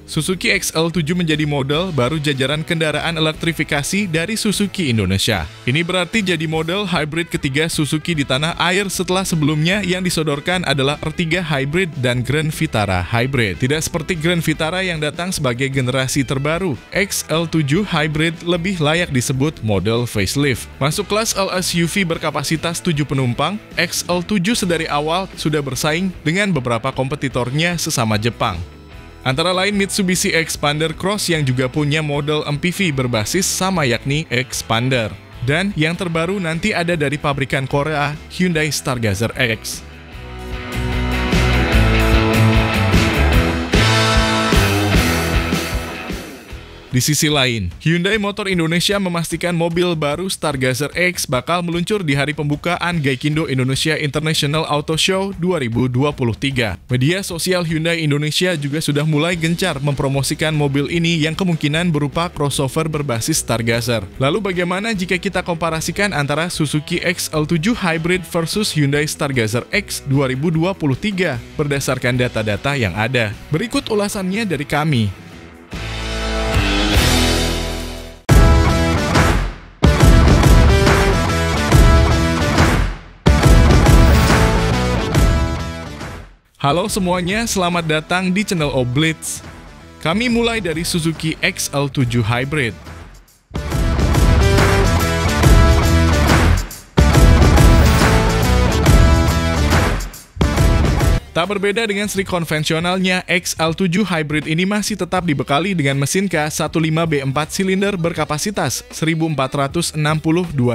Suzuki XL7 menjadi model baru jajaran kendaraan elektrifikasi dari Suzuki Indonesia. Ini berarti jadi model hybrid ketiga Suzuki di tanah air setelah sebelumnya yang disodorkan adalah R3 Hybrid dan Grand Vitara Hybrid. Tidak seperti Grand Vitara yang datang sebagai generasi terbaru, XL7 Hybrid lebih layak disebut model facelift. Masuk kelas LSUV berkapasitas 7 penumpang, XL7 sedari awal sudah bersaing dengan beberapa kompetitornya sesama Jepang. Antara lain Mitsubishi Xpander Cross yang juga punya model MPV berbasis sama yakni Xpander. Dan yang terbaru nanti ada dari pabrikan Korea, Hyundai Stargazer X. Di sisi lain, Hyundai Motor Indonesia memastikan mobil baru Stargazer X bakal meluncur di hari pembukaan Gaikindo Indonesia International Auto Show 2023. Media sosial Hyundai Indonesia juga sudah mulai gencar mempromosikan mobil ini yang kemungkinan berupa crossover berbasis Stargazer. Lalu bagaimana jika kita komparasikan antara Suzuki XL7 Hybrid versus Hyundai Stargazer X 2023 berdasarkan data-data yang ada? Berikut ulasannya dari kami. Halo semuanya, selamat datang di channel Oblitz. Kami mulai dari Suzuki XL7 Hybrid. Tak berbeda dengan seri konvensionalnya, XL7 Hybrid ini masih tetap dibekali dengan mesin K15B 4 silinder berkapasitas 1462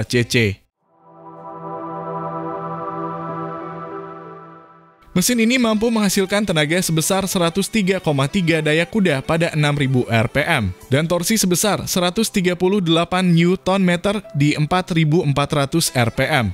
cc. Mesin ini mampu menghasilkan tenaga sebesar 103,3 daya kuda pada 6.000 rpm dan torsi sebesar 138 Nm di 4.400 rpm.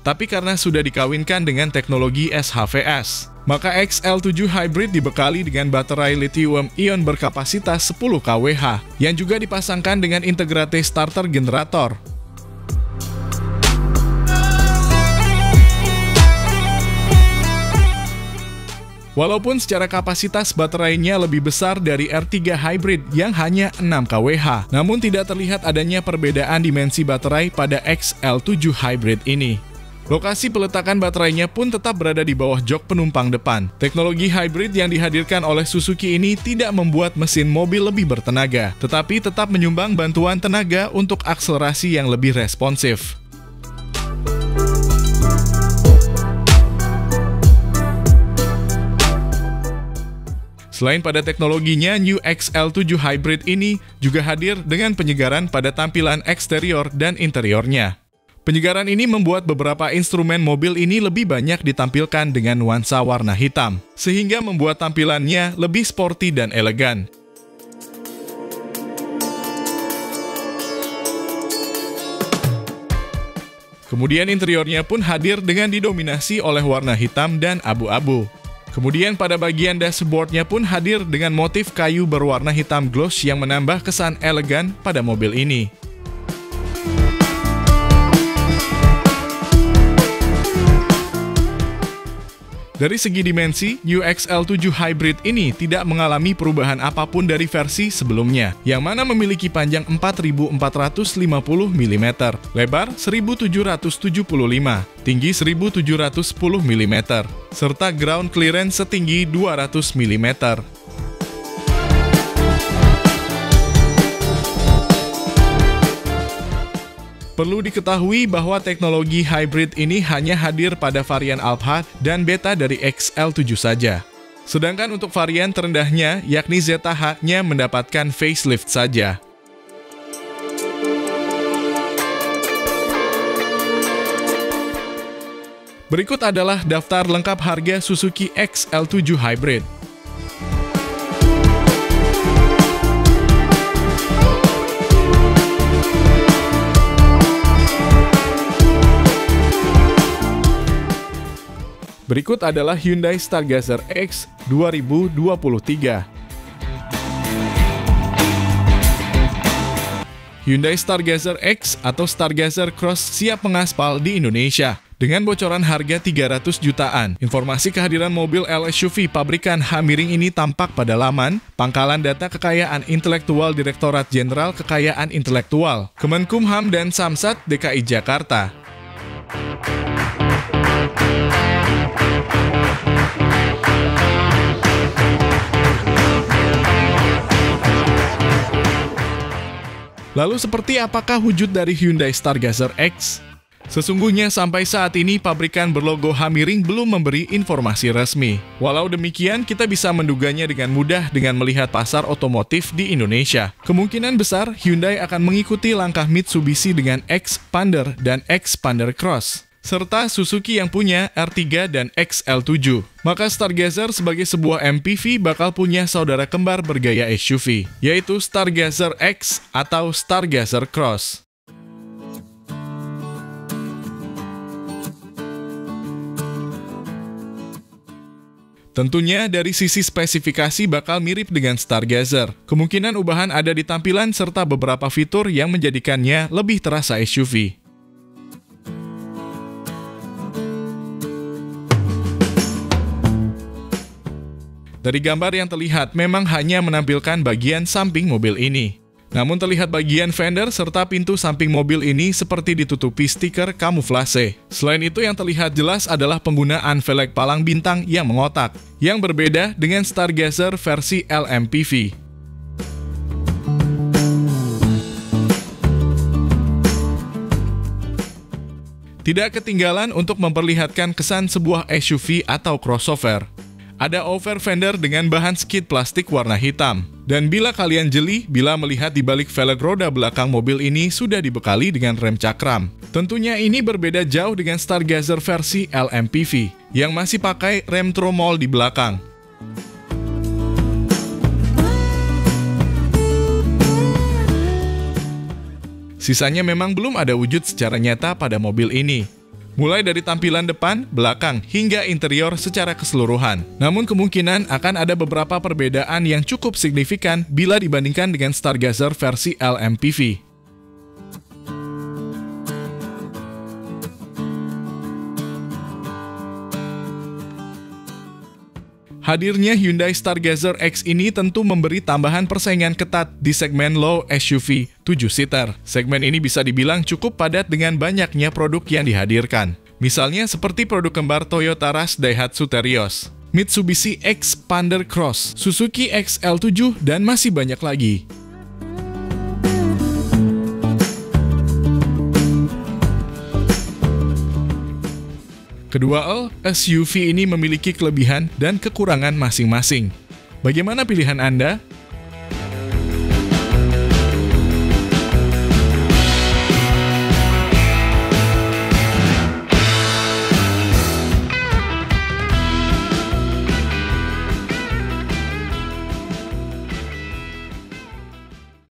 Tapi karena sudah dikawinkan dengan teknologi SHVS, maka XL7 Hybrid dibekali dengan baterai lithium-ion berkapasitas 10 kWh yang juga dipasangkan dengan integrated starter generator. Walaupun secara kapasitas baterainya lebih besar dari R3 Hybrid yang hanya 6 kWh, namun tidak terlihat adanya perbedaan dimensi baterai pada XL7 Hybrid ini. Lokasi peletakan baterainya pun tetap berada di bawah jok penumpang depan. Teknologi hybrid yang dihadirkan oleh Suzuki ini tidak membuat mesin mobil lebih bertenaga, tetapi tetap menyumbang bantuan tenaga untuk akselerasi yang lebih responsif. Selain pada teknologinya, New XL7 Hybrid ini juga hadir dengan penyegaran pada tampilan eksterior dan interiornya. Penyegaran ini membuat beberapa instrumen mobil ini lebih banyak ditampilkan dengan nuansa warna hitam, sehingga membuat tampilannya lebih sporty dan elegan. Kemudian interiornya pun hadir dengan didominasi oleh warna hitam dan abu-abu. Kemudian pada bagian dashboardnya pun hadir dengan motif kayu berwarna hitam gloss yang menambah kesan elegan pada mobil ini. Dari segi dimensi, New XL7 Hybrid ini tidak mengalami perubahan apapun dari versi sebelumnya, yang mana memiliki panjang 4.450 mm, lebar 1.775, tinggi 1.710 mm, serta ground clearance setinggi 200 mm. Perlu diketahui bahwa teknologi hybrid ini hanya hadir pada varian Alpha dan Beta dari XL7 saja. Sedangkan untuk varian terendahnya, yakni ZH-nya mendapatkan facelift saja. Berikut adalah daftar lengkap harga Suzuki XL7 Hybrid. Berikut adalah Hyundai Stargazer X 2023. Hyundai Stargazer X atau Stargazer Cross siap mengaspal di Indonesia. dengan bocoran harga 300 jutaan. Informasi kehadiran mobil LSUV pabrikan Hamiring ini tampak pada laman Pangkalan Data Kekayaan Intelektual Direktorat Jenderal Kekayaan Intelektual, Kemenkumham dan Samsat DKI Jakarta. Lalu seperti apakah wujud dari Hyundai Stargazer X? Sesungguhnya sampai saat ini pabrikan berlogo Hamiring belum memberi informasi resmi. Walau demikian, kita bisa menduganya dengan mudah dengan melihat pasar otomotif di Indonesia. Kemungkinan besar Hyundai akan mengikuti langkah Mitsubishi dengan Xpander dan Xpander Cross, serta Suzuki yang punya R3 dan XL7. Maka Stargazer sebagai sebuah MPV bakal punya saudara kembar bergaya SUV, yaitu Stargazer X atau Stargazer Cross. Tentunya dari sisi spesifikasi bakal mirip dengan Stargazer. Kemungkinan ubahan ada di tampilan serta beberapa fitur yang menjadikannya lebih terasa SUV. Dari gambar yang terlihat, memang hanya menampilkan bagian samping mobil ini. Namun terlihat bagian fender serta pintu samping mobil ini seperti ditutupi stiker kamuflase. Selain itu yang terlihat jelas adalah penggunaan velg palang bintang yang mengotak, yang berbeda dengan Stargazer versi LMPV. Tidak ketinggalan untuk memperlihatkan kesan sebuah SUV atau crossover. Ada over fender dengan bahan skid plastik warna hitam. Dan bila kalian jeli, bila melihat di balik velg roda belakang mobil ini sudah dibekali dengan rem cakram. Tentunya ini berbeda jauh dengan Stargazer versi LMPV, yang masih pakai rem tromol di belakang. Sisanya memang belum ada wujud secara nyata pada mobil ini. Mulai dari tampilan depan, belakang, hingga interior secara keseluruhan. Namun kemungkinan akan ada beberapa perbedaan yang cukup signifikan bila dibandingkan dengan Stargazer versi LMPV. Hadirnya Hyundai Stargazer X ini tentu memberi tambahan persaingan ketat di segmen low SUV 7-seater. Segmen ini bisa dibilang cukup padat dengan banyaknya produk yang dihadirkan. Misalnya seperti produk kembar Toyota Rush Daihatsu Terios, Mitsubishi Xpander Cross, Suzuki XL7, dan masih banyak lagi. Kedua SUV ini memiliki kelebihan dan kekurangan masing-masing. Bagaimana pilihan Anda?